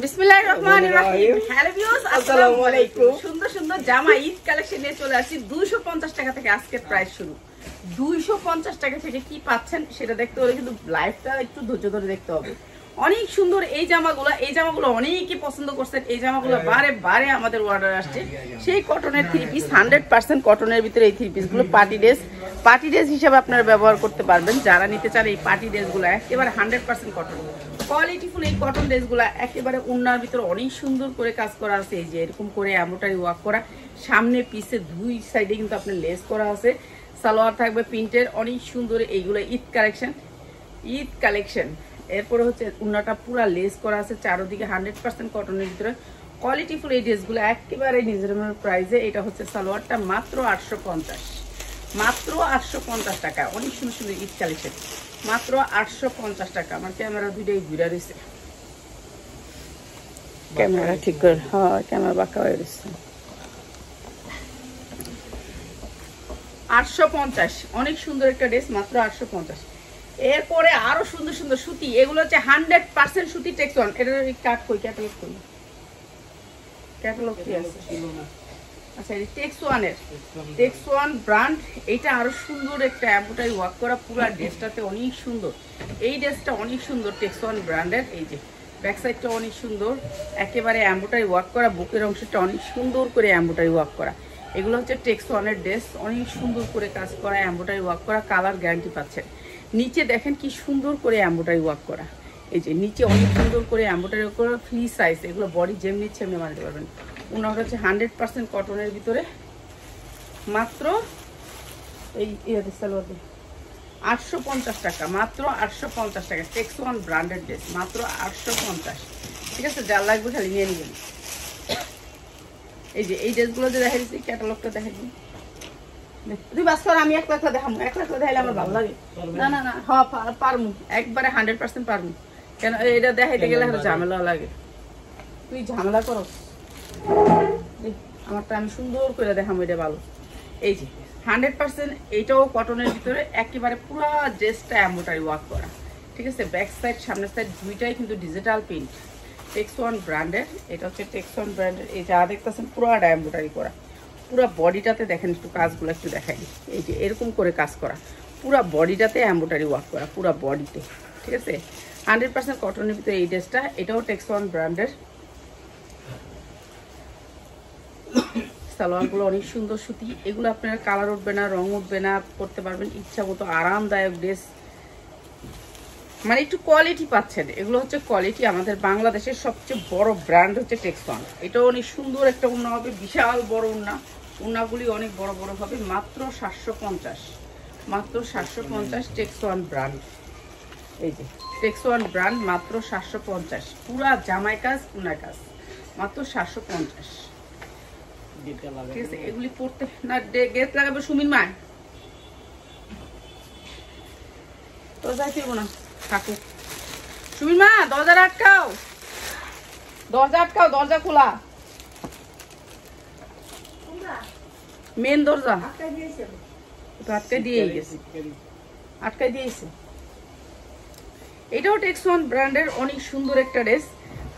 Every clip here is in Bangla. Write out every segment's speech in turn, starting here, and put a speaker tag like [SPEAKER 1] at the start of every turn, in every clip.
[SPEAKER 1] বিসমিল্লাহির রহমানির রহিম। হ্যালো ভিউয়ার্স, আসসালামু আলাইকুম। সুন্দর সুন্দর জামা ঈদ কালেকশন নিয়ে চলে আসছি। 250 টাকা থেকে আজকের প্রাইস শুরু। 250 টাকা থেকে কি পাচ্ছেন সেটা দেখতে হলে কিন্তু লাইভটা একটু ধৈর্য ধরে দেখতে হবে। অনেক সুন্দর এই জামাগুলো অনেকেই পছন্দ করছেন। এই জামাগুলো বারে বারে আমাদের অর্ডার আসছে। সেই কটনের 3 পিস, 100% কটনের ভিতরে এই 3 পিসগুলো পার্টি ড্রেস হিসেবে আপনারা ব্যবহার করতে পারবেন। যারা নিতে চান এই পার্টি ড্রেসগুলো একেবারে 100% কটন কোয়ালিটিফুল। এই কটন ড্রেসগুলো একেবারে ওড়নার ভিতরে অনেক সুন্দর করে কাজ করা আছে। এই যে এরকম করে এমব্রয়ডারি ওয়ার্ক করা, সামনে পিছে দুই সাইডে কিন্তু আপনার লেস করা আছে। সালোয়ার থাকবে প্রিন্টের, অনেক সুন্দর। এইগুলো ঈদ কালেকশন। এরপরে হচ্ছে ওড়নাটা পুরো লেস করা আছে চারদিকে, 100% কটনের ভিতরে কোয়ালিটিফুল এই ড্রেসগুলো একেবারে রিজনেবল প্রাইসে। এটা হচ্ছে সালোয়ারটা মাত্র 850 টাকা। অনেক সুন্দর সুন্দর ঈদ কালেকশন, মাত্র 850 টাকা। আমার ক্যামেরা দুইটাই ঘুরে রয়েছে, ক্যামেরা ঠিক করে, হ্যাঁ ক্যামেরা বাঁকা হয়ে রয়েছে। 850, অনেক সুন্দর একটা ড্রেস, মাত্র 850। এরপরে আরো সুন্দর সুন্দর সুতি, এগুলো হচ্ছে 100% সুতি টেক্সন। এটার কাট কই, ক্যাটালগ কি আছে? আচ্ছা, এই টেক্সওয়ান ব্র্যান্ড। এটা আরো সুন্দর একটা এমব্রয়ডারি ওয়ার্ক করা, পুরো ড্রেসটাতে অনেক সুন্দর। এই ড্রেসটা অনেক সুন্দর, টেক্সওয়ান ব্র্যান্ডের। এই যে ব্যাক সাইডটা অনেক সুন্দর, একেবারে এমব্রয়ডারি ওয়ার্ক করা, বুকের অংশটা অনেক সুন্দর করে এমব্রয়ডারি ওয়ার্ক করা। এগুলো হচ্ছে টেক্সওয়ানের ড্রেস, অনেক সুন্দর করে কাজ করা, এমব্রয়ডারি ওয়ার্ক করা, কালার গ্যারান্টি পাচ্ছেন। নিচে দেখেন কি সুন্দর করে এমব্রয়ডারি ওয়ার্ক করা। এই যে নিচে অনেক সুন্দর করে এমব্রয়ডারি ওয়ার্ক করা, ফ্রি সাইজ। এগুলো বডি যেমনি ইচ্ছে এমনি বানাতে পারবেন। ওনার হচ্ছে 100% কটনের ভিতরে, মাত্র এই 850 টাকা, মাত্র 850 টাকা। টেক্সওয়ান ব্র্যান্ডেড ড্রেস, মাত্র 850। ঠিক আছে, যার লাগবে খালি নিয়ে নেবেন। এই যে এই ড্রেসগুলো যে দেখা দিচ্ছি, ক্যাটালগটা দেখা দিই। তুই বাস কর, আমি 1 লাখ দেখাবো। 1 লাখ দেখাইলে আমার ভালো লাগে না। না না, হ্যাঁ পারমু, একবারে 100% পারমু। কেন এটা দেখাইতে গেলে ঝামেলা লাগে। তুই ঝামেলা করো, আমারটা আমি সুন্দর করে দেখাবো, এটা ভালো। এই যে 100%, এইটাও কটনের ভিতরে, একেবারে পুরো ড্রেসটা এমব্রয়ডারি ওয়ার্ক করা। ঠিক আছে, ব্যাক সাইড সামনের সাইড দুইটাই কিন্তু ডিজিটাল প্রিন্ট, টেক্সওয়ান ব্র্যান্ডের। এটা হচ্ছে টেক্সওয়ান ব্র্যান্ডের। এই যা দেখতেছেন পুরোটা এমব্রয়ডারি করা, পুরো বডিটাতে দেখেন, একটু কাজগুলো একটু দেখাই। এই যে এরকম করে কাজ করা, পুরো বডিটাতে এমব্রয়ডারি ওয়ার্ক করা, পুরো বডিতে। ঠিক আছে, 100% কটনের ভিতরে এই ড্রেসটা। এটাও টেক্সওয়ান ব্র্যান্ডের। সালোয়ারগুলো অনেক সুন্দর সুতি। এগুলো আপনার কালার উঠবে না, রং উঠবে না, পরতে পারবেন ইচ্ছা মতো, আরামদায়ক ড্রেস, মানে একটু কোয়ালিটি পাচ্ছেন। এগুলো হচ্ছে কোয়ালিটি। আমাদের বাংলাদেশের সবচেয়ে বড় ব্র্যান্ড হচ্ছে টেক্সওয়ান। এটাও অনেক সুন্দর একটা ওড়না হবে, বিশাল বড় ওড়নাগুলি অনেক বড় বড় হবে। মাত্র 750, মাত্র 750। টেক্সওয়ান ব্র্যান্ড, এই যে টেক্সওয়ান ব্র্যান্ড, মাত্র 750। পুরা জামাই কাজ, ওনার কাজ, মাত্র 750। ঠিক আছে, এগুলি পড়তে না, গেট লাগাবে সুমিন মা, তো যাইতে না থাকুক। সুমিন মা, দরজা আটকাও, দরজা খোলা, মেন দরজা আটকাই দিয়েছে। এটাও টেক্সওয়ান ব্র্যান্ডের, অনেক সুন্দর একটা ড্রেস,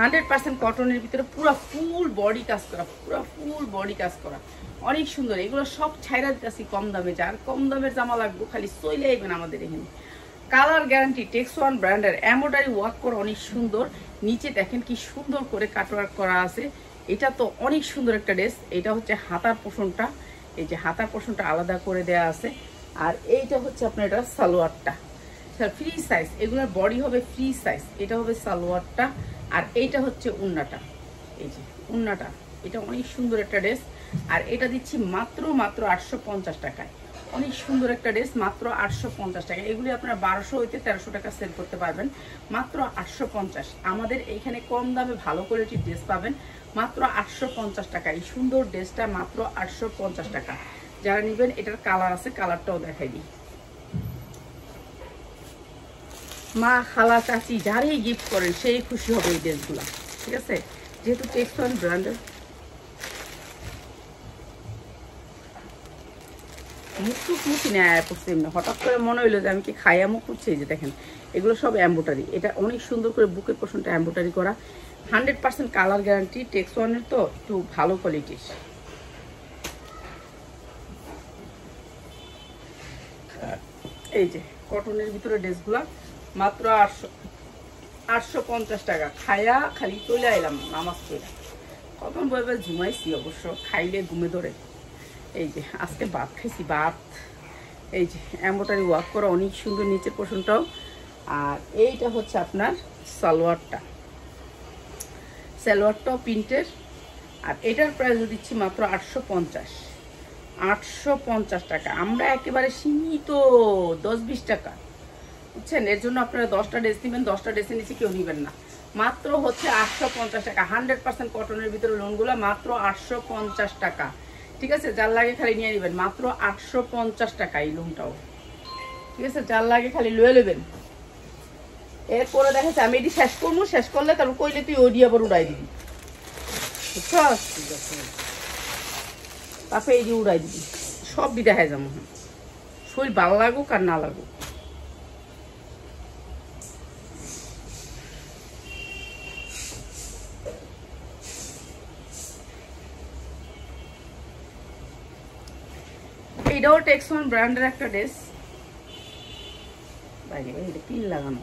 [SPEAKER 1] 100% কটনের ভিতরে, পুরো ফুল বডি কাজ করা, অনেক সুন্দর। এগুলো সব ছাইরা দিতেছি কম দামে। যার কম দামের জামা লাগবে খালি চলে আইবেন আমাদের এখানে। কালার গ্যারান্টি, টেক্সওয়ান ব্র্যান্ডের, এমব্রয়ডারি ওয়ার্ক করা, অনেক সুন্দর। নিচে দেখেন কি সুন্দর করে কাটওয়ার্ক করা আছে। এটা তো অনেক সুন্দর একটা ড্রেস। এটা হচ্ছে হাতার পোষণটা, এই যে হাতার পোষণটা আলাদা করে দেয়া আছে। আর এইটা হচ্ছে আপনার এটা সালোয়ারটা, ফ্রি সাইজ। এগুলোর বডি হবে ফ্রি সাইজ। এটা হবে সালোয়ারটা, আর এইটা হচ্ছে ওড়নাটা। এই যে ওড়নাটা, এটা অনেক সুন্দর একটা ড্রেস। আর এটা দিচ্ছি মাত্র 850 টাকায়। অনেক সুন্দর একটা ড্রেস, মাত্র 850 টাকা। এগুলি আপনারা 1200 হইতে 1300 টাকা সেল করতে পারবেন, মাত্র 850। আমাদের এইখানে কম দামে ভালো কোয়ালিটির ড্রেস পাবেন মাত্র 850 টাকা। এই সুন্দর ড্রেসটা মাত্র 850 টাকা। যারা নেবেন, এটার কালার আছে, কালারটাও দেখাই দিই। মা, খালা, চাচি যারাই গিফট করেন সেই খুশি হবে এই ড্রেসগুলো। ঠিক আছে, যেহেতু টেক্সওয়ান ব্র্যান্ডের। মুখ মুখি না পড়ছে, হঠাৎ করে মনে হইলো যে আমি কি খাইয়া মুখ করছি। এই যে দেখেন, এগুলো সব এমব্রয়ডারি। এটা অনেক সুন্দর করে বুকের পোষণটা এমব্রয়ডারি করা, 100% কালার গ্যারান্টি, টেক্স ওয়ানের তো একটু ভালো কোয়ালিটির। এই যে কটনের ভিতরে ড্রেসগুলা মাত্র 850 টাকা। খায়া খালি চলে আইলাম নামাজ পড়ে, কখন বইবে ঘুমাইছি, অবশ্য খাইলে ঘুমে ধরে। এই যে আজকে ভাত খাইছি, ভাত। এই যে এমব্রয়ডারি ওয়ার্ক করা অনেক সুন্দর নিচের পোর্শনটাও। আর এইটা হচ্ছে আপনার সালোয়ারটা, সালোয়ারটাও প্রিন্টের। আর এটার প্রাইস দিচ্ছি মাত্র 850 টাকা। আমরা একেবারে সীমিত 10-20 টাকা, বুঝছেন? এর জন্য আপনারা 10টা ড্রেস নেবেন, 10টা ড্রেসের নিচে কেউ নেবেন না। মাত্র হচ্ছে 850 টাকা। 100% কটনের ভিতরে লোনগুলো মাত্র 850 টাকা। ঠিক আছে, যার লাগে খালি নিয়ে নেবেন, মাত্র 850 টাকা এই লোনটাও। ঠিক আছে, যার লাগে খালি লয়ে নেবেন। এরপরে দেখাচ্ছে আমি এটি শেষ করবো, শেষ করলে তারপর কইলে তুই ওডি আবার উড়াই দিবি, বুঝছস? ঠিক আছে, তারপরে এই যে উড়াই দিবি, সব বি দেখায় যাবো। শরীর ভালো লাগুক আর না লাগুক। এটাও টেক্স ওয়ান ব্র্যান্ডের একটা ড্রেস, বাইরে বাইরে পিন লাগানো।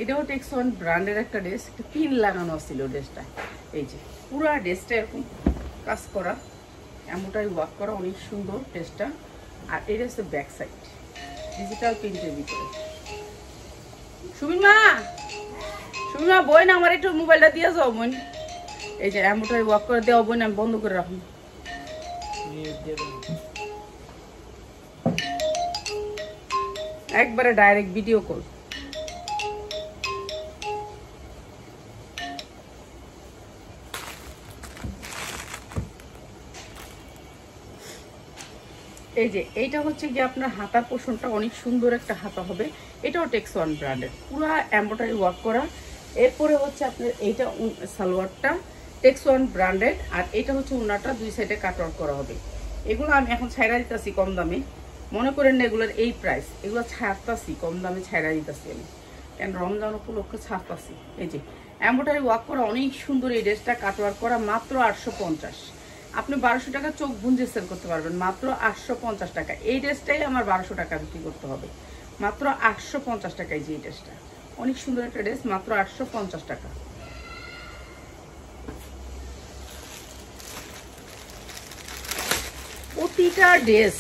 [SPEAKER 1] এটাও টেক্স ওয়ান ব্র্যান্ডের একটা ড্রেস, একটা পিন লাগানো ছিল ড্রেসটা। এই যে পুরো ড্রেসটা এরকম কাজ করা, এমনটাই ওয়ার্ক করা, অনেক সুন্দর ড্রেসটা। আর এটা হচ্ছে ব্যাক সাইড, ডিজিটাল প্রিন্টের ভিতরে। সুমিমা, সুমিমা বই না, আমার একটু মোবাইলটা দিয়ে যাও বোন। এই যে এমব্রয়ডারি ওয়ার্ক করে দেওয়া বোন, আমি বন্ধ করে রাখুন। একবারে ডাইরেক্ট ভিডিও কল। এই যে এইটা হচ্ছে কি আপনার হাতার পোর্শনটা অনেক সুন্দর একটা হাতা হবে। এটাও টেক্স ওয়ান ব্র্যান্ডের, পুরো এমব্রয়ডারি ওয়ার্ক করা। এরপরে হচ্ছে আপনার এইটা সালোয়ারটা টেক্স ওয়ান ব্র্যান্ডেড। আর এটা হচ্ছে উন্নাটা, দুই সাইডে কাট ওয়ার্ক করা হবে। এগুলো আমি এখন ছাইড়া দিতেছি কম দামে, মনে করেন না এগুলোর এই প্রাইস। এগুলো ছাড়তাছি কম দামে, ছাইড়া দিতেছি আমি, কেন রমজান উপলক্ষে ছাড়তাছি। এই যে এমব্রয়ডারি ওয়ার্ক করা অনেক সুন্দর এই ড্রেসটা, কাট ওয়ার্ক করা, মাত্র 850। আপনি 1200 টাকা চোখ বুঝে সেল করতে পারবেন, মাত্র 850 টাকা। এই ড্রেসটাই আমার 1200 টাকা বিক্রি করতে হবে, মাত্র 850 টাকায়। যে এই ড্রেসটা অনেক সুন্দর একটা ড্রেস, মাত্র 850 টাকা। প্রতিটা ড্রেস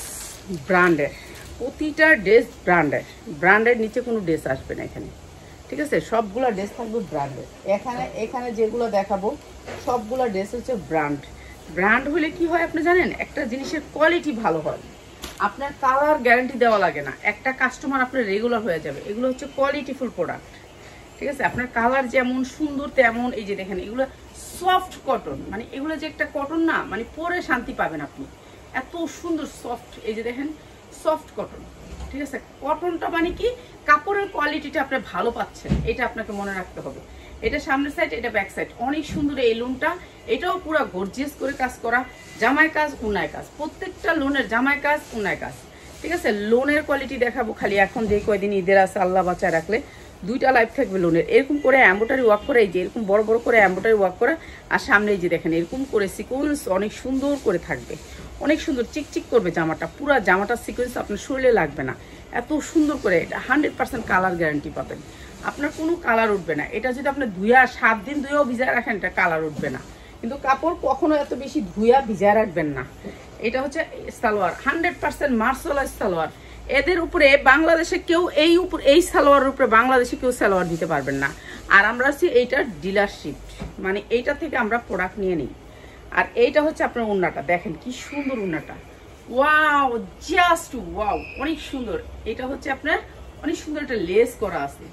[SPEAKER 1] ব্র্যান্ডের, প্রতিটা ড্রেস ব্র্যান্ডের। ব্র্যান্ডের নিচে কোনো ড্রেস আসবে না এখানে, ঠিক আছে? সবগুলা ড্রেস থাকবে ব্র্যান্ডের। এখানে যেগুলো দেখাবো সবগুলা ড্রেস হচ্ছে ব্র্যান্ড। ব্র্যান্ড হলে কি হয় আপনি জানেন? একটা জিনিসের কোয়ালিটি ভালো হয়, আপনার কালার গ্যারান্টি দেওয়া লাগে না, একটা কাস্টমার আপনার রেগুলার হয়ে যাবে। এগুলো হচ্ছে কোয়ালিটিফুল প্রোডাক্ট, ঠিক আছে? আপনার কালার যেমন সুন্দর তেমন। এই যে দেখেন এগুলো সফট কটন, মানে এগুলো যে একটা কটন না, মানে পরে শান্তি পাবেন আপনি, এত সুন্দর সফট। এই যে দেখেন সফট কটন, ঠিক আছে? কটনটা মানে কি, কাপড়ের কোয়ালিটিটা আপনি ভালো পাচ্ছেন, এটা আপনাকে মনে রাখতে হবে। এটা সামনের সাইড, এটা ব্যাক সাইড, অনেক সুন্দর এই লোনটা। এটাও পুরো গর্জিয়াস করে কাজ করা, জামাই কাজ, উনায় কাজ, প্রত্যেকটা লোনের জামাই কাজ, উনায় কাজ, ঠিক আছে? লোনের কোয়ালিটি দেখাবো খালি এখন, যে কয়দিন ঈদের আছে আল্লাহ বাঁচায় রাখলে 2টা লাইভ থাকবে লোনের। এরকম করে এমব্রয়ডারি ওয়ার্ক করে, এই যে এরকম বড় বড় করে এমব্রয়ডারি ওয়ার্ক করা। আর সামনে এই যে দেখেন এরকম করে সিকোয়েন্স অনেক সুন্দর করে থাকবে, অনেক সুন্দর চিকচিক করবে জামাটা। পুরো জামাটার সিকোয়েন্স আপনার শরীরে লাগবে না, এত সুন্দর করে। এটা 100% কালার গ্যারান্টি পাবেন, আপনার কোনো কালার উঠবে না। এটা যদি আপনি 7 দিন ধুয়েও ভিজায় রাখেন, এটা কালার উঠবে না। কিন্তু কাপড় কখনো এত বেশি ধুয়া ভিজায় রাখবেন না। এটা হচ্ছে সালোয়ার, 100% মার্শালাইজ সালোয়ার। এদের উপরে বাংলাদেশে কেউ এই সালোয়ারের উপরে বাংলাদেশে কেউ সালোয়ার দিতে পারবেন না। আর আমরা আছি এইটার ডিলারশিপ, মানে এইটা থেকে আমরা প্রোডাক্ট নিয়ে নিই। আর এইটা হচ্ছে আপনার ওড়নাটা, দেখেন কি সুন্দর ওড়নাটা, ওয়াও, জাস্ট ওয়াও, অনেক সুন্দর। এটা হচ্ছে আপনার অনেক সুন্দর একটা লেস করা আছে।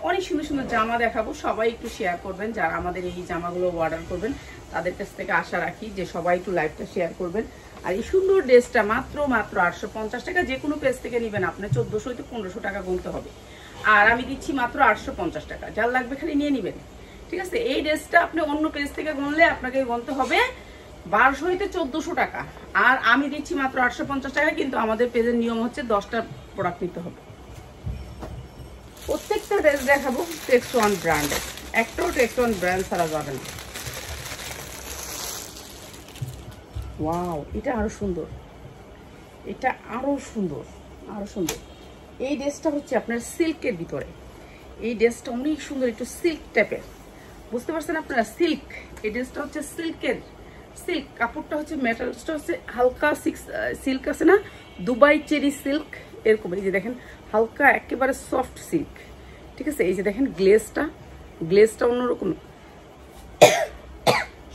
[SPEAKER 1] অনেক সুন্দর সুন্দর জামা দেখাবো, সবাই একটু শেয়ার করবেন। যারা আমাদের এই জামাগুলো অর্ডার করবেন তাদের কাছ থেকে আশা রাখি যে সবাই একটু লাইভটা শেয়ার করবেন। আর এই সুন্দর ড্রেসটা মাত্র 850 টাকা। যে কোনো পেজ থেকে নেবেন আপনার 1400 থেকে 1500 টাকা গুনতে হবে, আর আমি দিচ্ছি মাত্র 850 টাকা। যার লাগবে খালি নিয়ে নেবেন, ঠিক আছে? এই ড্রেসটা আপনি অন্য পেজ থেকে গুনলে আপনাকে গুনতে হবে 1200 হইতে 1400 টাকা, আর আমি দিচ্ছি মাত্র 850 টাকা। কিন্তু আমাদের পেজের নিয়ম হচ্ছে 10টা প্রোডাক্ট নিতে হবে। প্রত্যেকটা ড্রেস দেখাবো টেক্স ওয়ান ব্র্যান্ডের, একটাও টেক্স ওয়ান ব্র্যান্ড ছাড়া যাবে না। ওয়াও, এটা আরো সুন্দর, এটা আরো সুন্দর, আরো সুন্দর। এই ড্রেসটা হচ্ছে আপনার সিল্কের ভিতরে, এই ড্রেসটা অনেক সুন্দর, একটু সিল্ক টাইপের, বুঝতে পারছেন আপনারা? সিল্ক, এই ড্রেসটা হচ্ছে সিল্কের, সিল্ক কাপড়টা হচ্ছে, মেটালসটা হচ্ছে হালকা সিল্ক আছে না, দুবাই চেরি সিল্ক এরকম। এই যে দেখেন হালকা একেবারে সফট সিল্ক, ঠিক আছে? এই যে দেখেন গ্লেজটা, গ্লেজটা অন্যরকম।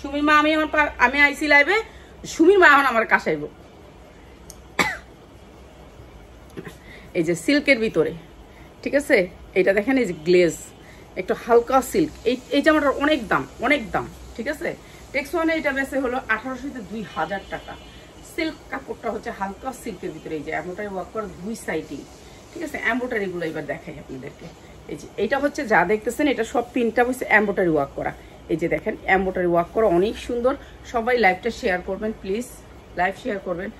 [SPEAKER 1] সুমির মা, আমি আইসি লাইভে, সুমির মা এখন আমার কাশাইব। এই যে সিল্কের ভিতরে, ঠিক আছে? এটা দেখেন এই যে গ্লেজ, একটু হালকা সিল্ক। এই জামাটার অনেক দাম, অনেক দাম, ঠিক আছে? টেক্স ওয়ানে এটা বেশি হলো 1800 থেকে 2000 টাকা। সিল্ক কাপড়টা হচ্ছে হালকা সিল্কের ভিতরে, এই যে এমব্রয়ডারি ওয়ার্ক করা দুই সাইডে, ঠিক আছে? এমব্রয়ডারিগুলো এবার দেখাই আপনাদেরকে। এই যে এটা হচ্ছে যা দেখতেছেন, এটা সব পিনটা হচ্ছে এমব্রয়ডারি ওয়ার্ক করা। এই যে দেখেন এমব্রয়ডারি ওয়ার্ক করা, অনেক সুন্দর। সবাই লাইভটা শেয়ার করবেন প্লিজ, লাইভ শেয়ার করবেন,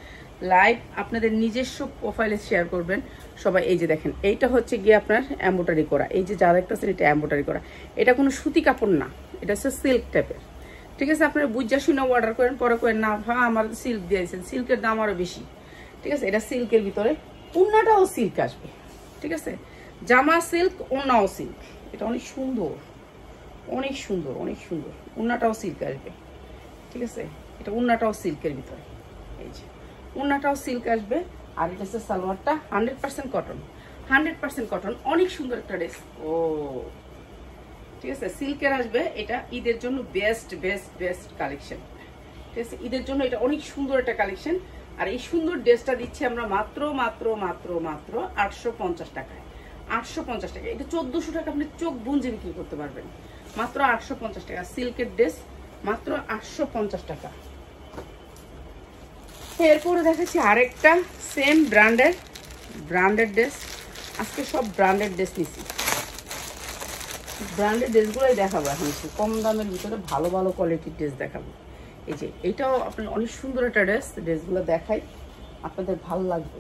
[SPEAKER 1] লাইভ আপনাদের নিজস্ব প্রোফাইলে শেয়ার করবেন সবাই। এই যে দেখেন এইটা হচ্ছে গিয়ে আপনার এমব্রয়ডারি করা, এই যে যা দেখতেছেন এটা এমব্রয়ডারি করা। এটা কোনো সুতি কাপড় না, এটা হচ্ছে সিল্ক টাইপের, ঠিক আছে? আপনারা বুঝা শুনে অর্ডার করেন, পরে করেন না ভাই আমার সিল্ক দিয়েছেন, সিল্কের দাম আরও বেশি, ঠিক আছে? এটা সিল্কের ভিতরে, ওড়নাটাও সিল্ক আসবে, ঠিক আছে? জামা সিল্ক, ওড়নাও সিল্ক, এটা অনেক সুন্দর, অনেক সুন্দর, অনেক সুন্দর। ওড়নাটাও সিল্ক আসবে, ঠিক আছে? এটা ওড়নাটাও সিল্কের ভিতরে, এই যে ওড়নাটাও সিল্ক আসবে। আর এটা হচ্ছে সালোয়ারটা 100% কটন, 100% কটন, অনেক সুন্দর একটা ড্রেস। ও ঠিক আছে, সিল্কের আসবে। এটা ঈদের জন্য বেস্ট বেস্ট বেস্ট কালেকশন, ঠিক আছে? ঈদের জন্য এটা অনেক সুন্দর একটা কালেকশন। আর এই সুন্দর ড্রেসটা দিচ্ছি আমরা মাত্র মাত্র মাত্র মাত্র 850 টাকায়, 850 টাকা। এটা 1400 টাকা আপনি চোখ বুঞ্জে বিক্রি করতে পারবেন, মাত্র 850 টাকা। সিল্কের ড্রেস মাত্র 850 টাকা। এরপরে দেখাচ্ছি আরেকটা সেম ব্র্যান্ডেড ড্রেস। আজকে সব ব্র্যান্ডেড ড্রেস নিচ্ছি, ব্র্যান্ডেড ড্রেসগুলোই দেখাবো এখন, কম দামের ভিতরে ভালো ভালো কোয়ালিটির ড্রেস দেখাবো। এই যে এটাও আপনার অনেক সুন্দর একটা ড্রেস, ড্রেসগুলো দেখাই, আপনাদের ভালো লাগবে।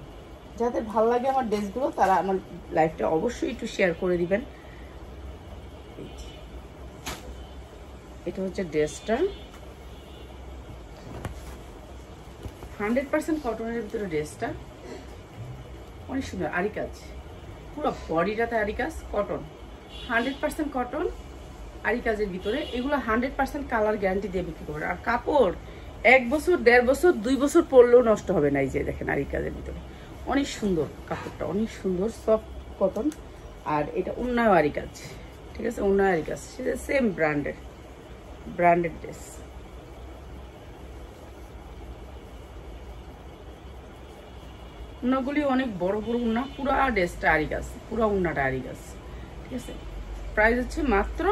[SPEAKER 1] যাদের ভালো লাগে আমার ড্রেসগুলো তারা আমার লাইফটা অবশ্যই একটু শেয়ার করে দিবেন। এটা হচ্ছে ড্রেসটা 100% কটনের ভিতরে, ড্রেসটা অনেক সুন্দর। আরি কাজ, পুরো বডিটাতে আরি কাজ, কটন, 100% কটন, আরি কাজের ভিতরে। এগুলো 100% কালার গ্যারান্টি দিয়ে বিক্রি করবে। আর কাপড় 1 বছর 1.5 বছর 2 বছর পরলেও নষ্ট হবে না। এই যে দেখেন আরি কাজের ভিতরে অনেক সুন্দর কাপড়টা, অনেক সুন্দর সফট কটন। আর এটা ওড়নাও আরি কাজ, ঠিক আছে? ওড়নাও আরি কাজ, সেটা সেম ব্র্যান্ডেড ড্রেস। উন্নাগুলি অনেক বড় বড় উন্না, পুরা ড্রেসটা আরি কাজ, পুরা উন্নাটা আরি কাজ, ঠিক আছে? প্রাইস হচ্ছে মাত্র,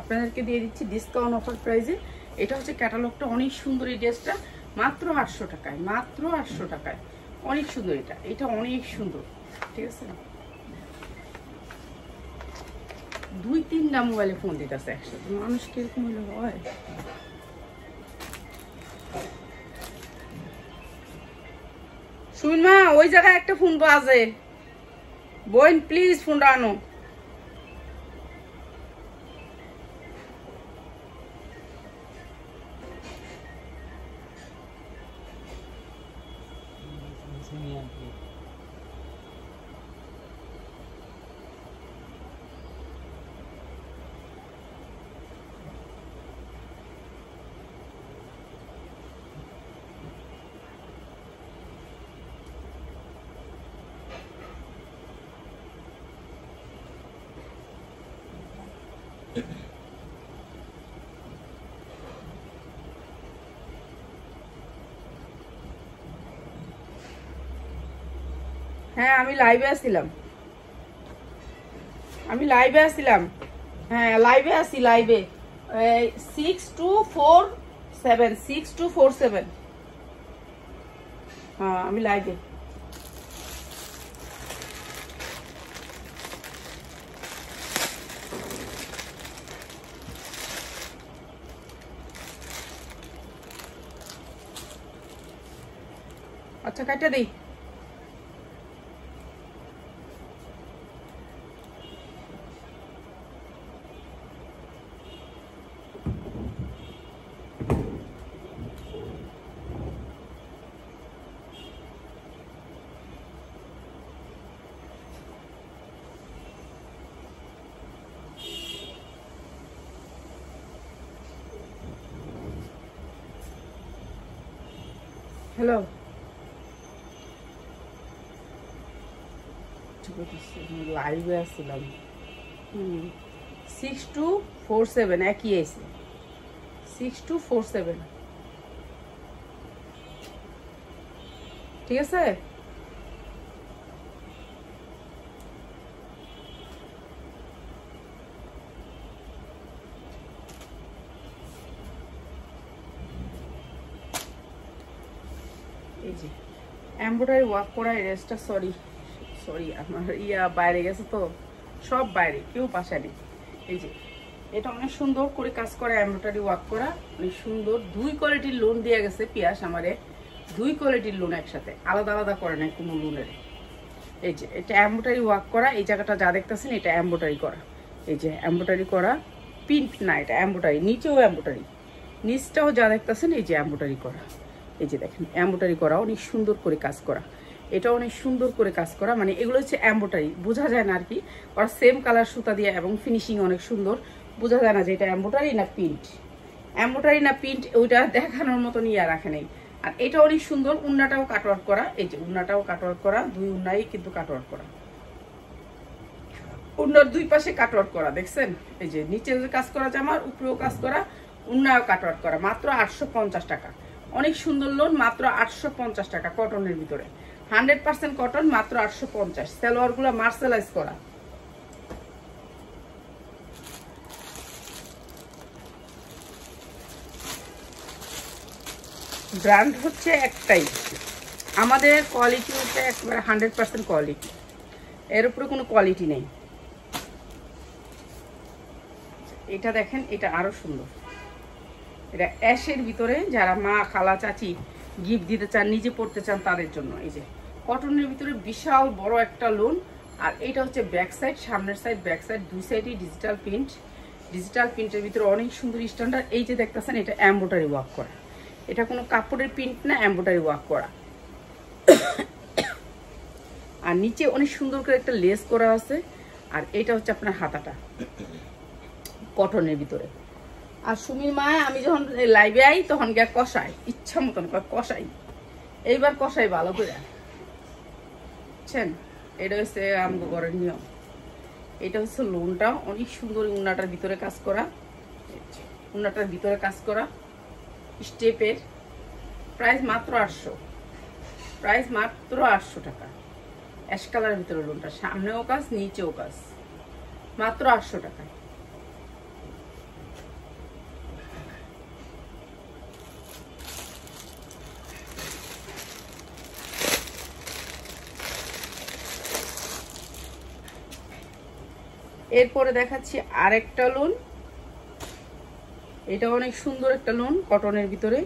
[SPEAKER 1] আপনাদেরকে দিয়ে দিচ্ছি ডিসকাউন্ট অফার প্রাইসে। এটা হচ্ছে ক্যাটালগটা, অনেক সুন্দর এই ড্রেসটা, মাত্র 800 টাকায়, মাত্র 800 টাকায়, অনেক সুন্দর। এটা অনেক সুন্দর, ঠিক আছে? 2-3টা মোবাইলে ফোন দিতেছে একসাথে, মানুষ কিরকম হলে হয়? সুমিন মা, ওই জায়গায় একটা ফোন বাজে, বোন প্লিজ ফোনটা আনো। হ্যাঁ আমি লাইভে আসছিলাম, হ্যাঁ লাইভে আসি, লাইভে 6247 হ্যাঁ আমি লাইভে। আচ্ছা কাইটা দেই। হ্যালো, লাইভে আসছিলাম। 6247 একই আছে, 6247 ঠিক আছে। এই যে এমব্রয়ডারি ওয়ার্ক করা ড্রেসটা, সরি আমার বাইরে গেছে তো, সব বাইরে, কেউ পাশে নেই। এই যে এটা অনেক সুন্দর করে কাজ করা, এমব্রয়ডারি ওয়ার্ক করা, অনেক সুন্দর। 2 কোয়ালিটির লোন দিয়ে গেছে পিয়াস আমারে, 2 কোয়ালিটির লোন একসাথে, আলাদা আলাদা করে নাই কোনো লোনের। এই যে এটা এমব্রয়ডারি ওয়ার্ক করা, এই জায়গাটা যা দেখতেছেন এটা এমব্রয়ডারি করা। এই যে এমব্রয়ডারি করা, প্রিন্ট না, এটা এমব্রয়ডারি, নিচেও এমব্রয়ডারি, নিচটাও যা দেখতেছেন এই যে এমব্রয়ডারি করা। এই যে দেখেন এমব্রয়ডারি করা, অনেক সুন্দর করে কাজ করা, এটা অনেক সুন্দর করে কাজ করা, মানে এগুলো হচ্ছে এমব্রয়ডারি, বোঝা যায় না আর কি, ওরা সেম কালার সুতা দিয়ে, এবং ফিনিশিং অনেক সুন্দর, বোঝা যায় না যে এটা এমব্রয়ডারি না প্রিন্ট, এমব্রয়ডারি না প্রিন্ট, ওইটা দেখানোর মতো নিয়ে রাখে নেই। আর এটা অনেক সুন্দর, উন্নাটাও কাটওয়ার্ক করা, এই যে উন্নাটাও কাটওয়ার্ক করা, 2 উন্নাই কিন্তু কাটওয়ার্ক করা, উন্নার 2 পাশে কাটওয়ার্ক করা, দেখছেন? এই যে নিচে কাজ করা জামার, উপরেও কাজ করা, উন্নাও কাটওয়ার্ক করা, মাত্র 850 টাকা। অনেক সুন্দর লোন, মাত্র 850 টাকা, কটনের ভিতরে 100% কটন, মাত্র 850। সালোয়ারগুলো মার্সেলাইজ করা, ব্র্যান্ড হচ্ছে একটাই, আমাদের কোয়ালিটি হচ্ছে একবারে 100% কোয়ালিটি, এর উপরে কোনো কোয়ালিটি নেই। এটা দেখেন, এটা আরো সুন্দর, এটা অ্যাশের ভিতরে, যারা মা খালা চাচি গিফট দিতে চান, নিজে পড়তে চান, তাদের জন্য। এই যে কটনের ভিতরে বিশাল বড় একটা লোন, আর এটা হচ্ছে ব্যাক সাইড, সামনের সাইড, ব্যাক সাইড, 2 সাইডই ডিজিটাল প্রিন্ট, ডিজিটাল প্রিন্টের ভিতরে অনেক সুন্দর স্ট্যান্ডার্ড। এই যে দেখতেছেন এটা এমব্রয়ডারি ওয়ার্ক করা, এটা কোনো কাপড়ের প্রিন্ট না, এমব্রয়ডারি ওয়ার্ক করা। আর নিচে অনেক সুন্দর করে একটা লেস করা আছে, আর এটা হচ্ছে আপনার হাতাটা কটনের ভিতরে। আর সুমির মা আমি যখন লাইভে আই তখন গিয়া কষাই, ইচ্ছা মতন কষাই, এইবার কষাই ভালো করে, বুঝছেন? এটা হচ্ছে আমগো ঘরের নিয়ম। এটা হচ্ছে লোনটা, অনেক সুন্দর, উন্নাটার ভিতরে কাজ করা, উন্নাটার ভিতরে কাজ করা স্টেপের, প্রাইস মাত্র 800, প্রাইস মাত্র 800 টাকা। অ্যাশ কালারের ভিতরে লোনটা, সামনেও কাজ, নিচেও কাজ, মাত্র 800 টাকা। এরপরে দেখাচ্ছি আরেকটা লোন, এটা অনেক সুন্দর একটা লোন, কটনের ভিতরে,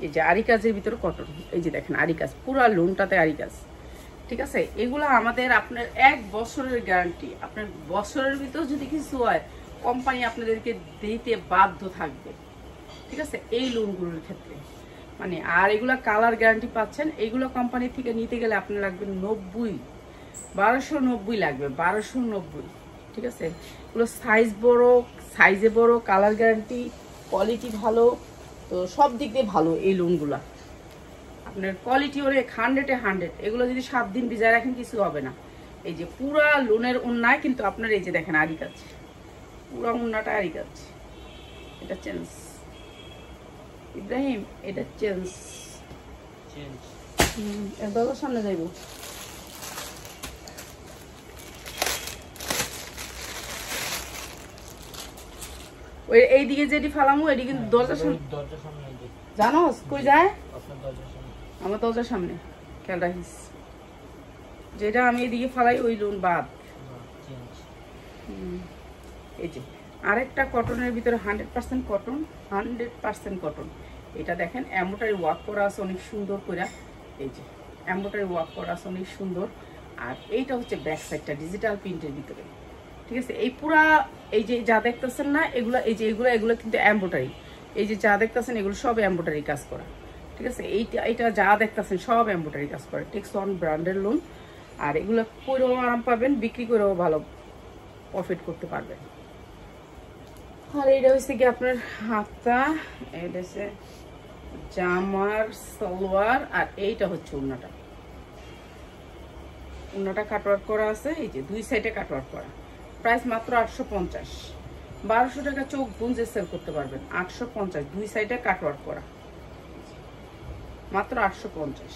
[SPEAKER 1] এই যে আরি কাজের ভিতরে কটন, এই যে দেখেন আরি কাজ, পুরো লোনটাতে আরি কাজ, ঠিক আছে? এগুলো আমাদের আপনার 1 বছরের গ্যারান্টি, আপনার বছরের ভিতর যদি কিছু হয় কোম্পানি আপনাদেরকে দিতে বাধ্য থাকবে, ঠিক আছে? এই লোনগুলোর ক্ষেত্রে মানে, আর এগুলা কালার গ্যারান্টি পাচ্ছেন। এইগুলো কোম্পানি থেকে নিতে গেলে আপনার লাগবে 1290 লাগবে, 1290, ঠিক আছে? এগুলো সাইজ বড়, সাইজে বড়, কালার গ্যারান্টি, কোয়ালিটি ভালো, তো সব দিক দিয়ে ভালো এই লোনগুলা। আপনার কোয়ালিটি ওরে 100-এ 100, এগুলো যদি 7 দিন ভিজায় রাখেন কিছু হবে না। এই যে পুরা লোনের উন্নায় কিন্তু আপনার এই যে দেখেন আরি কাজ, পুরা উন্নাটা আরি কাজ, এটা চেঞ্জ ইব্রাহিম, এটা চেঞ্জ, দরজার সামনে যাইব। ওই এইদিকে যেটি ফালামু এটি কিন্তু দরজার সামনে, জানো কই যায়? আমার দরজার সামনে, খেয়াল রাখিস। যেটা আমি এদিকে ফালাই ওই লোন বাদ। এই যে আরেকটা কটনের ভিতরে 100% কটন, 100% কটন, এটা দেখেন এমব্রয়ডারি ওয়ার্ক করা আছে অনেক সুন্দর করে, এই যে এমব্রয়ডারি ওয়ার্ক করা আছে অনেক সুন্দর। আর এইটা হচ্ছে ব্যাক সাইডটা ডিজিটাল প্রিন্টের ভিতরে, ঠিক আছে। এই পুরা এই যে যা দেখতেছেন না এগুলো, এই যে এগুলো কিন্তু এমব্রয়ডারি, এই যে যা দেখতেছেন এগুলো সব এমব্রয়ডারি কাজ করা, ঠিক আছে। এইটা যা দেখতেছেন সব এমব্রয়ডারি কাজ করা, টেক্সন ব্র্যান্ডের লোন। আর এগুলো পরেও আরাম পাবেন, বিক্রি করেও ভালো প্রফিট করতে পারবেন। আর এইটা হচ্ছে কি আপনার হাতা, এটা হচ্ছে জামার সালোয়ার, আর এইটা হচ্ছে ওড়নাটা। ওড়নাটা কাটওয়ার্ক করা আছে, এই যে দুই সাইডে কাটওয়ার্ক করা। প্রাইস মাত্র 850, 1200 টাকা চোখ বুঝে সেল করতে পারবেন। 850, দুই সাইডে কাটওয়ার্ক করা, মাত্র 850।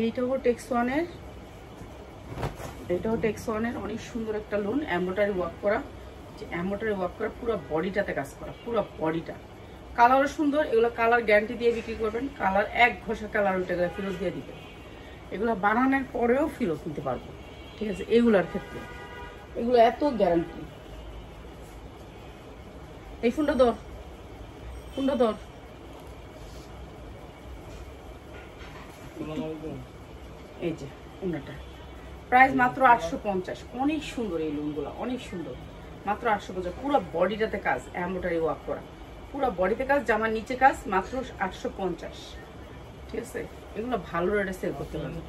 [SPEAKER 1] এইটাও টেক্সওয়ানের, অনেক সুন্দর একটা লোন, এমব্রয়ডারি ওয়ার্ক করা, এমব্রয়ডারি ওয়ার্ক করা, পুরো বডিটাতে কাজ করা, পুরো বডিটা। কালারও সুন্দর, এগুলো কালার গ্যারান্টি দিয়ে বিক্রি করবেন। কালার এক ঘষা কালার উল্টে গেলে ফেরত দিয়ে দিবেন। এগুলো বানানোর পরেও ফেরত নিতে পারবো, ঠিক আছে। এগুলোর ক্ষেত্রে এগুলো এত গ্যারান্টি। এই ফোনটা ধর, এই যে ওনাটা প্রাইস মাত্র 850। অনেক সুন্দর এই লোনগুলো, অনেক সুন্দর, মাত্র 850। পুরো বডিটাতে কাজ, এমব্রয়ডারি ওয়ার্ক করা, পুরো বডিতে কাজ, জামার নিচে কাজ, মাত্র 850, ঠিক আছে। এগুলো ভালো রেটে সেল করতে পারবেন।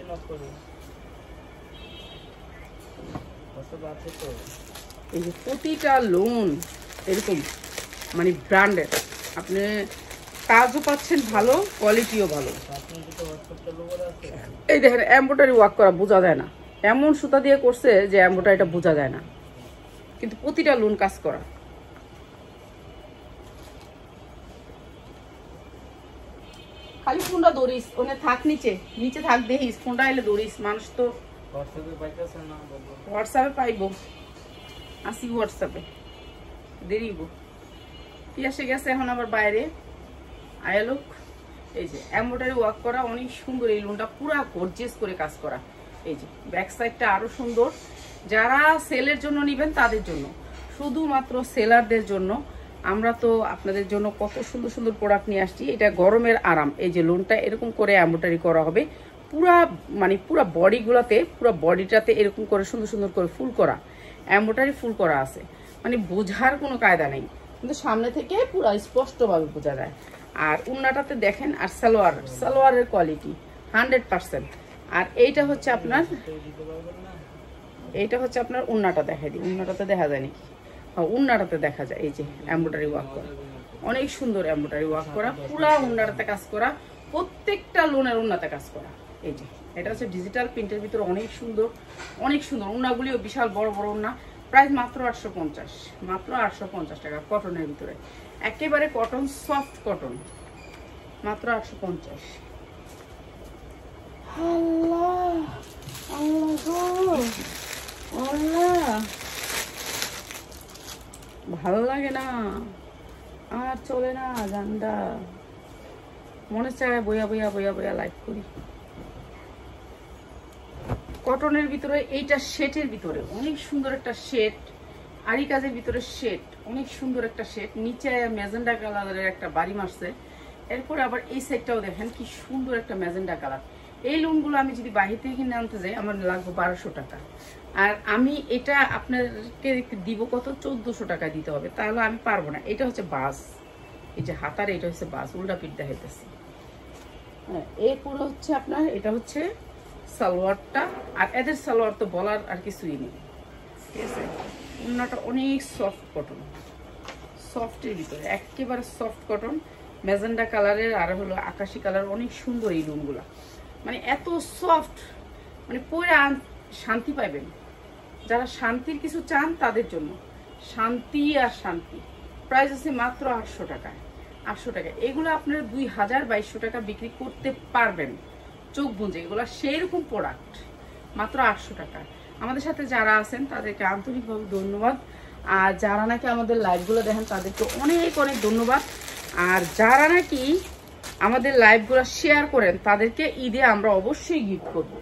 [SPEAKER 1] এই যে প্রতিটা লোন এরকম মানে ব্র্যান্ডেড, আপনি কাজও পাচ্ছেন ভালো, কোয়ালিটিও ভালো। এই দেখেন এমব্রয়ডারি ওয়ার্ক করা, বোঝা যায় না, এমন সুতা দিয়ে করছে যে এমব্রয়ডারিটা বোঝা যায় না, কিন্তু প্রতিটা লোন কাজ করা। খালি ফোনটা দৌড়িস, ওনে থাক নিচে থাক, দেখিস ফোনটা এলে দৌড়িস। মানুষ তো হোয়াটসঅ্যাপে পাইব, আসি হোয়াটসঅ্যাপে দেরিব। পিয়াসে গেছে এখন আবার বাইরে আয়ালোক। এই যে এমব্রয়ডারি ওয়ার্ক করা, অনেক সুন্দর এই লোনটা, পুরা গর্জিয়াস করে কাজ করা। এই যে ব্যাক সাইডটা আরো সুন্দর। যারা সেলের জন্য নেবেন তাদের জন্য, শুধুমাত্র সেলারদের জন্য আমরা তো আপনাদের জন্য কত সুন্দর সুন্দর প্রোডাক্ট নিয়ে আসছি। এটা গরমের আরাম। এই যে লোনটা এরকম করে এমব্রয়ডারি করা হবে, পুরা বডিগুলোতে, পুরো বডিটাতে এরকম করে সুন্দর সুন্দর করে ফুল করা, এমব্রয়ডারি ফুল করা আছে। মানে বোঝার কোনো কায়দা নেই, কিন্তু সামনে থেকে পুরো স্পষ্টভাবে বোঝা যায়। আর উন্নাটাতে দেখেন, আর সালোয়ারের কোয়ালিটি 100%। আর এইটা হচ্ছে আপনার উন্নাটা দেখাই দিই। উন্নাটাতে দেখা যায় নাকি? হ্যাঁ, উন্নাটাতে দেখা যায়। এই যে এমব্রয়ডারি ওয়ার্ক করা, অনেক সুন্দর এমব্রয়ডারি ওয়ার্ক করা, পুরা উন্নাটাতে কাজ করা, প্রত্যেকটা লোনের উন্নাতে কাজ করা। এই যে এটা হচ্ছে ডিজিটাল প্রিন্টের ভিতরে, অনেক সুন্দর উন্নাগুলিও বিশাল বড় বড় উন্না। প্রাইস মাত্র 850, মাত্র 850 টাকা, কটনের ভিতরে, একেবারে কটন, সফট কটন, মাত্র 850। আল্লাহ ভালো লাগে না আর, চলে না গানটা, মনে চায় বইয়া লাইভ করি। কটনের ভিতরে, এইটা শেটের ভিতরে অনেক সুন্দর একটা শেট, আরি কাজের ভিতরে শেট, অনেক সুন্দর একটা শেট, নিচে ম্যাজেন্ডা কালারের একটা বাড়ি মারছে। এরপরে আবার এই সাইডটাও দেখেন কি সুন্দর একটা ম্যাজেন্ডা কালার। এই লোনগুলো আমি যদি বাহির থেকে কিনে আনতে যাই আমার লাগবে 1200 টাকা, আর আমি এটা আপনাদেরকে দিব কত, 1400 টাকা দিতে হবে, তাহলে আমি পারবো না। এটা হচ্ছে বাস, এই যে হাতার, এটা হচ্ছে বাস, উল্টা পিঠ দেখাইতেছি। হ্যাঁ, এরপরে হচ্ছে আপনার, এটা হচ্ছে সালোয়ারটা। আর এদের সালোয়ার তো বলার আর কিছুই নেই, ঠিক আছে। ওড়নাটা অনেক সফট কটন, সফটের ভিতরে একেবারে সফট কটন, ম্যাজেন্ডা কালারের আর হলো আকাশি কালার, অনেক সুন্দর এই লোনগুলা। মানে এত সফট, মানে পরে শান্তি পাইবেন। যারা শান্তির কিছু চান তাদের জন্য, শান্তি আর শান্তি। প্রাইস আছে মাত্র 800 টাকায়, 800 টাকা। এগুলো আপনারা 2000-2200 টাকা বিক্রি করতে পারবেন চোখ বুঝে। এগুলো সেই রকম প্রোডাক্ট, মাত্র 800 টাকা। আমাদের সাথে যারা আছেন তাদেরকে আন্তরিকভাবে ধন্যবাদ। আর যারা নাকি আমাদের লাইভগুলো দেখেন তাদেরকে অনেক অনেক ধন্যবাদ। আর যারা নাকি আমাদের লাইভগুলো শেয়ার করেন তাদেরকে ঈদে আমরা অবশ্যই গিফট করব,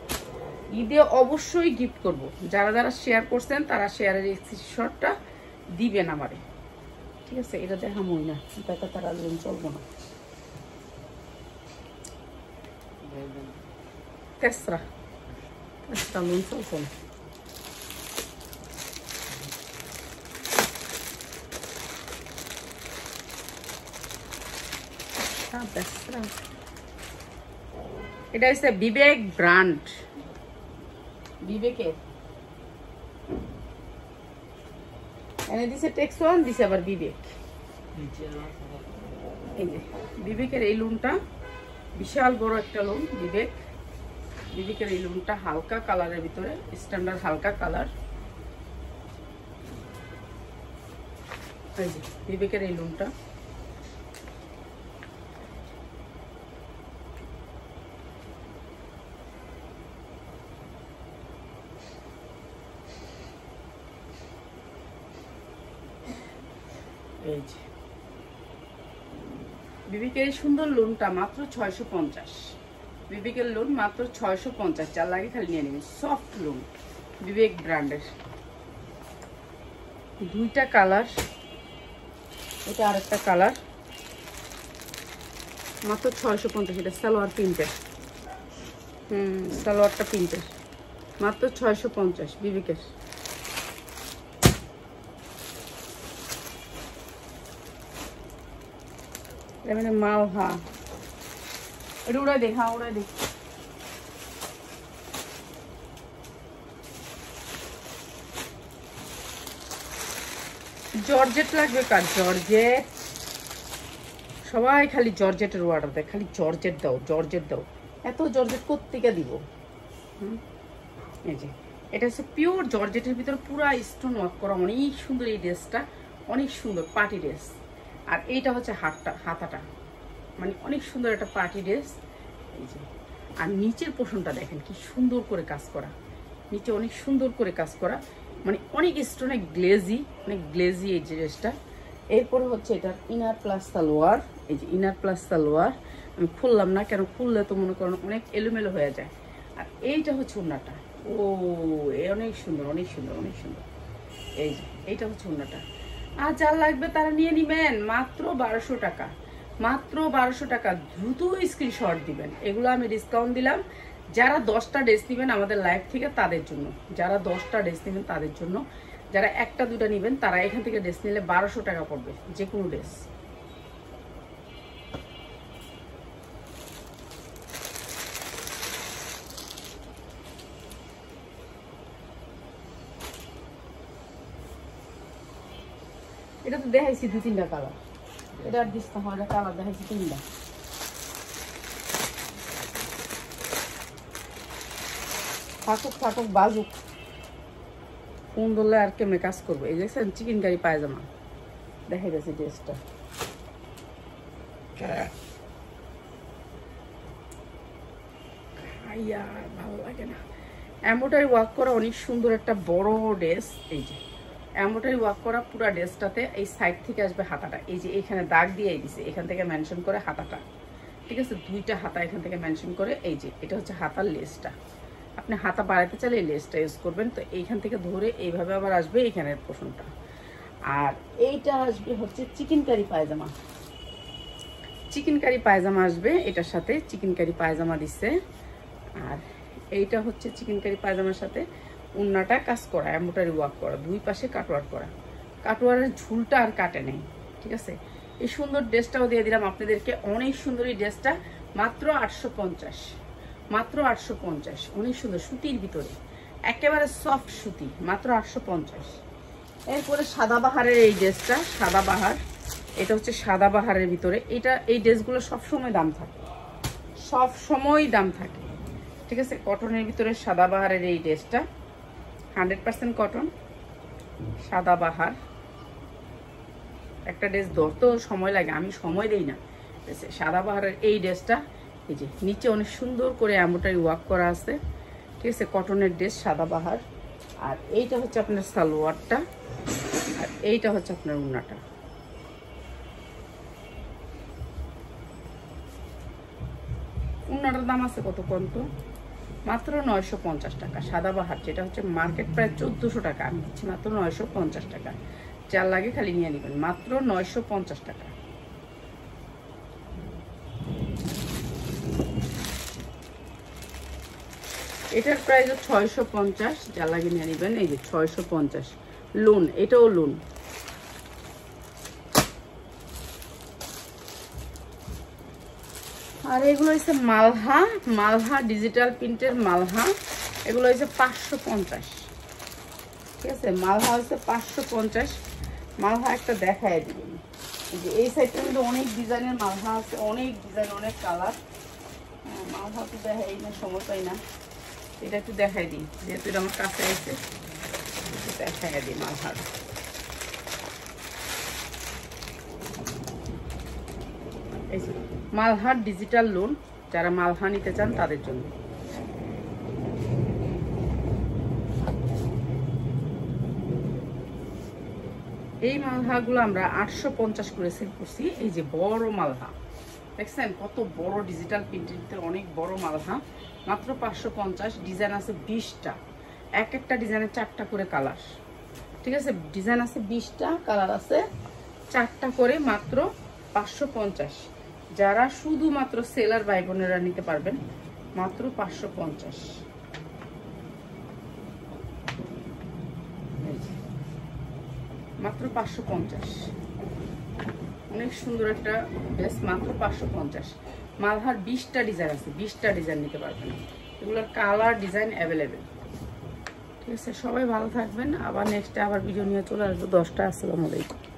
[SPEAKER 1] ঈদে অবশ্যই গিফট করব। যারা যারা শেয়ার করছেন তারা শেয়ারের স্ক্রিনশটটা দিবেন আমারে, ঠিক আছে? এটা দেখামই না, দেখা তারা লোন চলবো না। তেসরা তেসরা লোন চলবো না। এটা হচ্ছে বিবেক ব্র্যান্ড, বিবেকের এনে দিছে টেক্সন দিছে আবার বিবেক। এই যে বিবেকের এই লোনটা বিশাল বড় একটা লোন। বিবেকের এই লোনটা হালকা কালারের ভিতরে, স্ট্যান্ডার্ড হালকা কালার। এই যে বিবেকের এই লোনটা এই যে বিবেকের এই সুন্দর লোনটা মাত্র 650। বিবেকের লোন মাত্র 650, যার লাগে খালি নিয়ে নেবেন। সফট লোন বিবেক ব্র্যান্ডের, দুইটা কালার, এটা আরেকটা কালার, মাত্র 650। এটা সালোয়ার প্রিন্টের, সালোয়ারটা প্রিন্টের, মাত্র 650 বিবেকের। মানে মাল, হ্যাঁ এটা উড়াই দেখ, হ্যাঁ উড়াই দেখ। জর্জেট লাগবে কার? জর্জেট, সবাই খালি জর্জেটের অর্ডার দেয়, খালি জর্জেট দাও জর্জেট দাও। এত জর্জেট কোত্থেকে দিব? এই যে এটা হচ্ছে পিওর জর্জেটের ভিতরে পুরা স্টোন ওয়ার্ক করা, অনেক সুন্দর এই ড্রেসটা, অনেক সুন্দর পার্টি ড্রেস। আর এইটা হচ্ছে হাতাটা, মানে অনেক সুন্দর একটা পার্টি ড্রেস। এই যে আর নিচের পোর্শনটা দেখেন কি সুন্দর করে কাজ করা, নিচে অনেক সুন্দর করে কাজ করা, মানে অনেক স্টোনে গ্লেজি, অনেক গ্লেজি এই ড্রেসটা। এরপরে হচ্ছে এটার ইনার প্লাস সালোয়ার। এই যে ইনার প্লাস সালোয়ার আমি খুললাম না, কেন খুললে তো মনে করেন অনেক এলোমেলো হয়ে যায়। আর এইটা হচ্ছে ওড়নাটা, ও অনেক সুন্দর অনেক সুন্দর অনেক সুন্দর। এই যে এইটা হচ্ছে ওড়নাটা। আর যার লাগবে তারা নিয়ে নিবেন, মাত্র 1200 টাকা, মাত্র 1200 টাকা। দ্রুত স্ক্রিনশট দিবেন, এগুলো আমি ডিসকাউন্ট দিলাম। যারা 10টা ড্রেস নেবেন আমাদের লাইভ থেকে তাদের জন্য, যারা 10টা ড্রেস নেবেন তাদের জন্য। যারা একটা দুটা নেবেন তারা এখান থেকে ড্রেস নিলে 1200 টাকা পড়বে যে কোনো ড্রেস। এটা তো দেখাইছি 2-3টা কালার, এটা আর দিস না, এটা কালার দেখাইছি 3টা। ফাটক বাজুক, কোন দলে আর কেমনে কাজ করবো। এই দেখছেন চিকেন কারি পায়জামা দেখা গেছে ড্রেসটা। ভালো লাগে না। এমব্রয়ডারি ওয়ার্ক করা অনেক সুন্দর একটা বড় ড্রেস। এই যে এমব্রয়ডারি ওয়ার্ক করা পুরো ড্রেসটাতে এই সাইড থেকে আসবে হাতাটা, এই যে এখানে দাগ দিয়ে দিছে, এখান থেকে মেনশন করে হাতাটা, ঠিক আছে? 2টা হাতা এখান থেকে মেনশন করে। এই যে এটা হচ্ছে হাতার লেসটা, আপনি হাতা বাড়াতে চাইলে এই লেসটা ইউজ করবেন। তো এইখান থেকে ধরে এইভাবে আবার আসবে এইখানের পোর্শনটা। আর এইটা আসবে হচ্ছে চিকেন কারি পায়জামা, চিকেন কারি পায়জামা আসবে এটার সাথে, চিকেন কারি পায়জামা দিচ্ছে। আর এইটা হচ্ছে চিকেন কারি পায়জামার সাথে ওড়নাটা কাজ করা, এমব্রয়ডারি ওয়ার্ক করা, 2 পাশে কাটওয়ার্ক করা, কাটওয়ারের ঝুলটা আর কাটে নেই, ঠিক আছে? এই সুন্দর ড্রেসটাও দিয়ে দিলাম আপনাদেরকে, অনেক সুন্দর এই ড্রেসটা, মাত্র 850, মাত্র 850। অনেক সুন্দর সুতির ভিতরে, একেবারে সফট সুতি, মাত্র 850। এরপরে সাদাবাহারের এই ড্রেসটা, সাদাবাহার, এটা হচ্ছে সাদাবাহারের ভিতরে। এটা এই ড্রেসগুলো সবসময় দাম থাকে, সব সময় দাম থাকে, ঠিক আছে? কটনের ভিতরে সাদাবাহারের এই ড্রেসটা 100% কটন, সাদাবাহার। একটা ড্রেস ধরতেও সময় লাগে, আমি সময় দেই না। সাদাবাহারের এই ড্রেসটা, এই যে নিচে অনেক সুন্দর করে এমব্রয়ডারি ওয়ার্ক করা আছে, ঠিক আছে? কটনের ড্রেস সাদাবাহার, আর এইটা হচ্ছে আপনার সালোয়ারটা, আর এইটা হচ্ছে আপনার উন্নাটা। উন্নাটার দাম আছে কত কত? মাত্র 950 টাকা। সাদাবাহার যেটা হচ্ছে মার্কেট প্রায় 1400 টাকা, আমি দিচ্ছি মাত্র 950 টাকা। যার লাগে খালি নিয়ে নেবেন, মাত্র 950 টাকা। এটার প্রাইস 650, যা লাগে নিয়ে নেবেন। এই যে 650 লোন, এটাও লোন। আর এগুলো হচ্ছে মালহা, মালহা ডিজিটাল প্রিন্টের মালহা। এগুলো হচ্ছে 550, ঠিক আছে। মালহা হচ্ছে 550। মালহা একটা দেখায় দিবেন, যে এই সাইডটা কিন্তু অনেক ডিজাইনের মালহা আছে, অনেক ডিজাইন, অনেক কালার। মালহা তো দেখাই না, সময় পাই না। এটা একটু দেখাই দিই, যেহেতু এটা আমার কাছে আছে, একটু দেখাই দিই মালহার। মালহার ডিজিটাল লোন, যারা মালহা নিতে চান তাদের জন্য। এই মালহাগুলো আমরা 850 করে সেল করছি। এই যে বড় মালহা দেখছেন, কত বড় ডিজিটাল প্রিন্টের, অনেক বড় মালহা, মাত্র 550। ডিজাইন আছে 20টা, এক একটা ডিজাইনের 4টা করে কালার, ঠিক আছে। ডিজাইন আছে 20টা, কালার আছে 4টা করে, মাত্র 550। যারা শুধুমাত্র সেলার ভাই বোনেরা নিতে পারবেন, মাত্র 550। মাত্র 550। অনেক সুন্দর একটা ড্রেস, মাত্র 550। মালহার 20টা ডিজাইন আছে, 20টা ডিজাইন নিতে পারবেন। এগুলোর কালার ডিজাইন অ্যাভেলেবেল, ঠিক আছে। সবাই ভালো থাকবেন। আবার নেক্সটে আবার ভিডিও নিয়ে চলে আসবো 10টা। আসসালামু আলাইকুম।